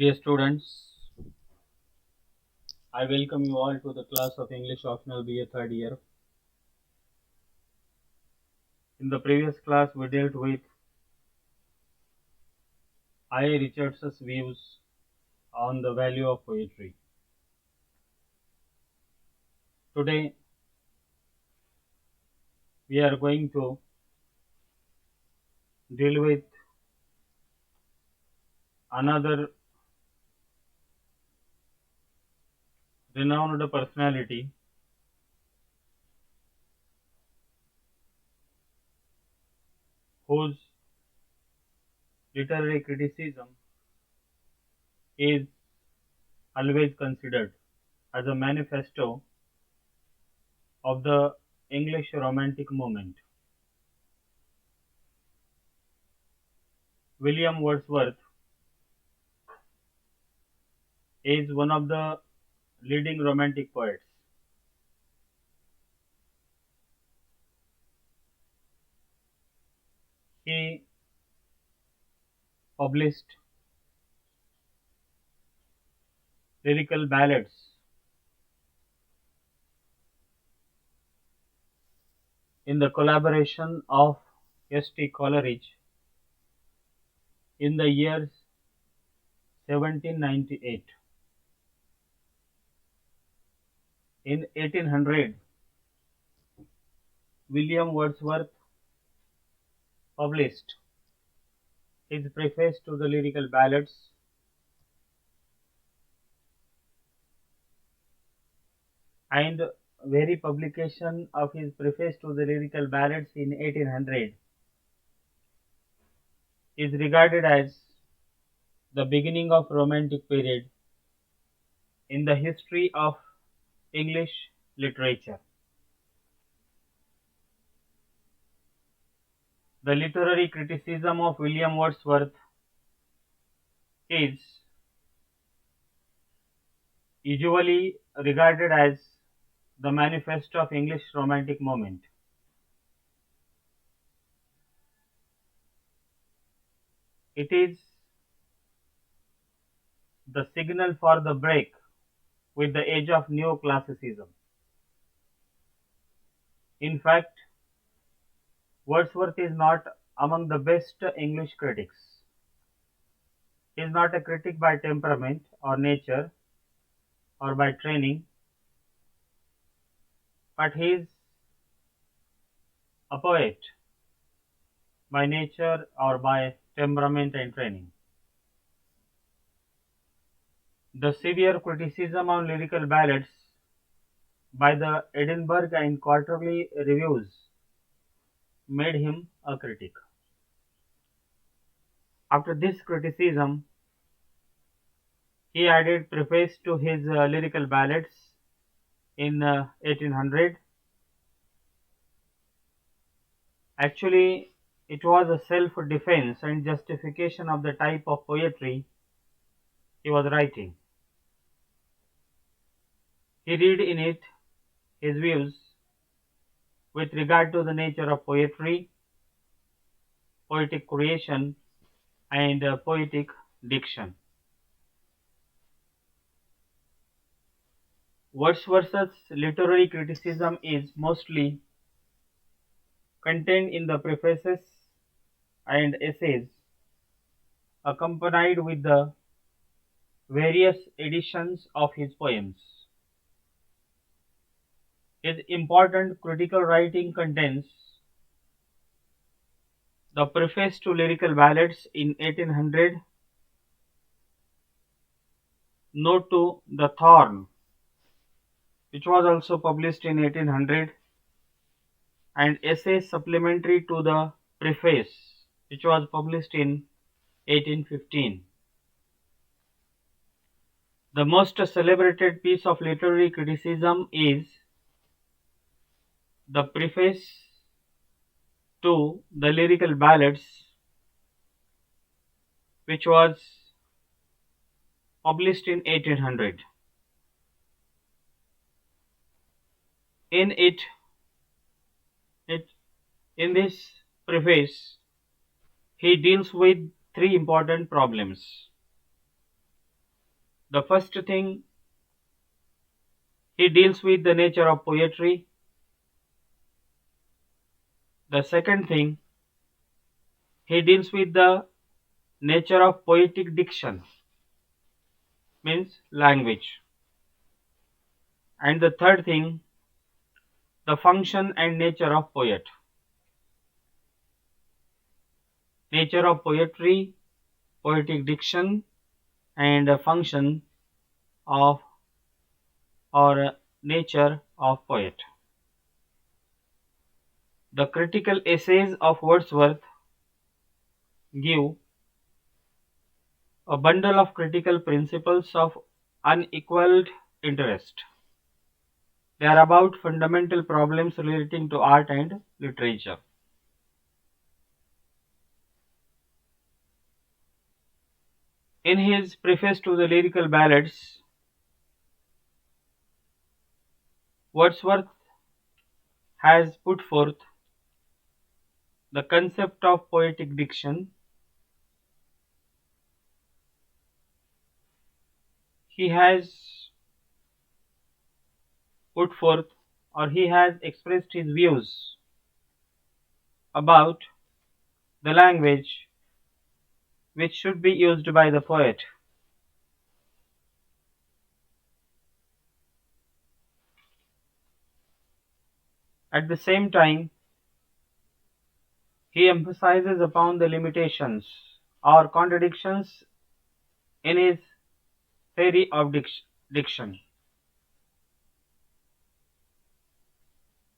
Dear students, I welcome you all to the class of English Optional BA third year. In the previous class, we dealt with I. Richards's views on the value of poetry. Today, we are going to deal with another renowned personality whose literary criticism is always considered as a manifesto of the English Romantic movement. William Wordsworth is one of the leading Romantic poets. He published lyrical ballads in the collaboration of S.T. Coleridge in the year 1798. In 1800, William Wordsworth published his preface to the lyrical ballads, and very publication of his preface to the lyrical ballads in 1800 is regarded as the beginning of Romantic period in the history of English literature. The literary criticism of William Wordsworth is usually regarded as the manifesto of English Romantic movement. It is the signal for the break with the age of neoclassicism. In fact, Wordsworth is not among the best English critics. He is not a critic by temperament or nature or by training, but he is a poet by nature or by temperament and training. The severe criticism on lyrical ballads by the Edinburgh and Quarterly Reviews made him a critic. After this criticism, he added preface to his lyrical ballads in 1800. Actually, it was a self-defense and justification of the type of poetry he was writing. He read in it his views with regard to the nature of poetry, poetic creation, and poetic diction. Wordsworth's literary criticism is mostly contained in the prefaces and essays accompanied with the various editions of his poems. His important critical writing contains the preface to lyrical ballads in 1800, note to the Thorn, which was also published in 1800, and essay supplementary to the preface, which was published in 1815. The most celebrated piece of literary criticism is the preface to the lyrical ballads, which was published in 1800. In in this preface, he deals with three important problems. The first thing, he deals with the nature of poetry. The second thing, he deals with the nature of poetic diction, means language. And the third thing, the function and nature of poet. Nature of poetry, poetic diction, and the function of or nature of poet. The critical essays of Wordsworth give a bundle of critical principles of unequaled interest. They are about fundamental problems relating to art and literature. In his preface to the Lyrical Ballads, Wordsworth has put forth the concept of poetic diction. He has put forth he has expressed his views about the language which should be used by the poet. At the same time, he emphasizes upon the limitations or contradictions in his theory of diction.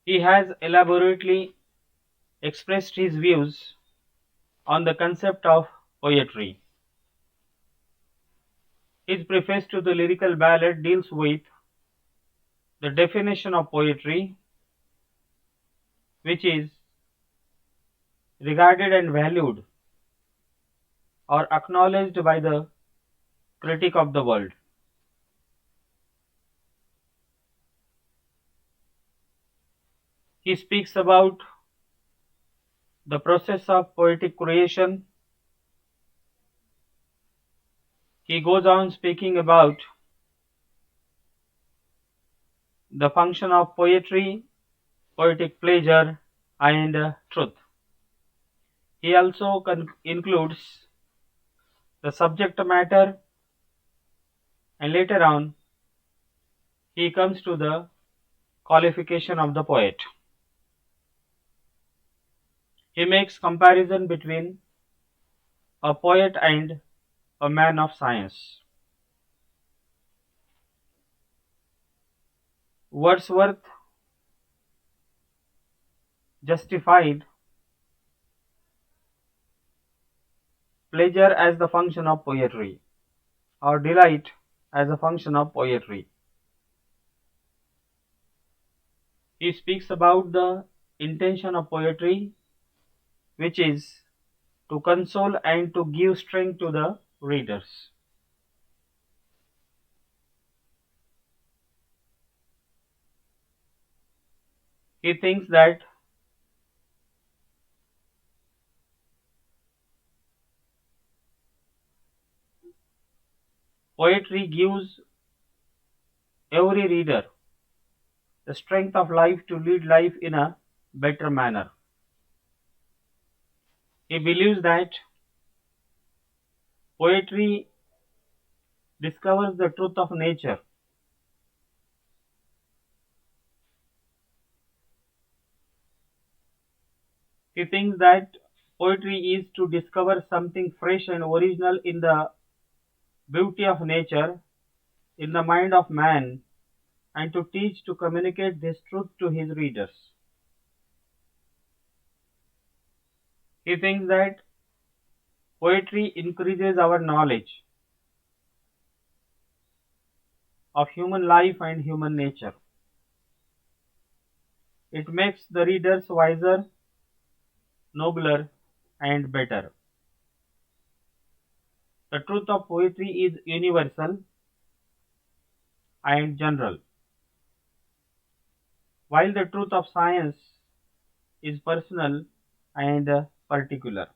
He has elaborately expressed his views on the concept of poetry. His preface to the Lyrical Ballad deals with the definition of poetry, which is regarded and valued or acknowledged by the critic of the world. He speaks about the process of poetic creation. He goes on speaking about the function of poetry, poetic pleasure, and truth. He also includes the subject matter, and later on he comes to the qualification of the poet. He makes comparison between a poet and a man of science. Wordsworth justified pleasure as the function of poetry, or delight as a function of poetry. He speaks about the intention of poetry, which is to console and to give strength to the readers. He thinks that poetry gives every reader the strength of life to lead life in a better manner. He believes that poetry discovers the truth of nature. He thinks that poetry is to discover something fresh and original in the beauty of nature, in the mind of man, and to teach to communicate this truth to his readers. He thinks that poetry increases our knowledge of human life and human nature. It makes the readers wiser, nobler, and better. The truth of poetry is universal and general, while the truth of science is personal and particular.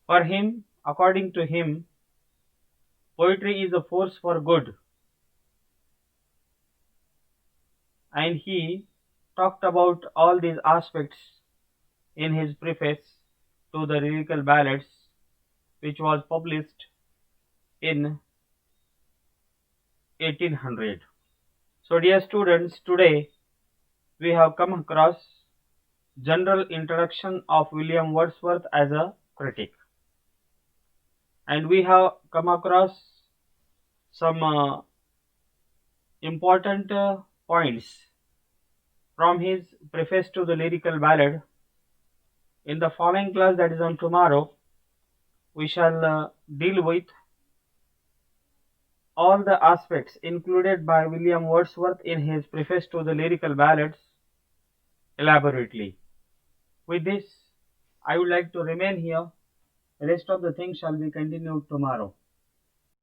For him, according to him, Poetry is a force for good, and he talked about all these aspects in his preface to the lyrical ballads, which was published in 1800. So, dear students, today we have come across general introduction of William Wordsworth as a critic, and we have come across some important points from his preface to the lyrical ballad. In the following class, that is on tomorrow, we shall deal with all the aspects included by William Wordsworth in his preface to the lyrical ballads elaborately. With this, I would like to remain here. The rest of the things shall be continued tomorrow.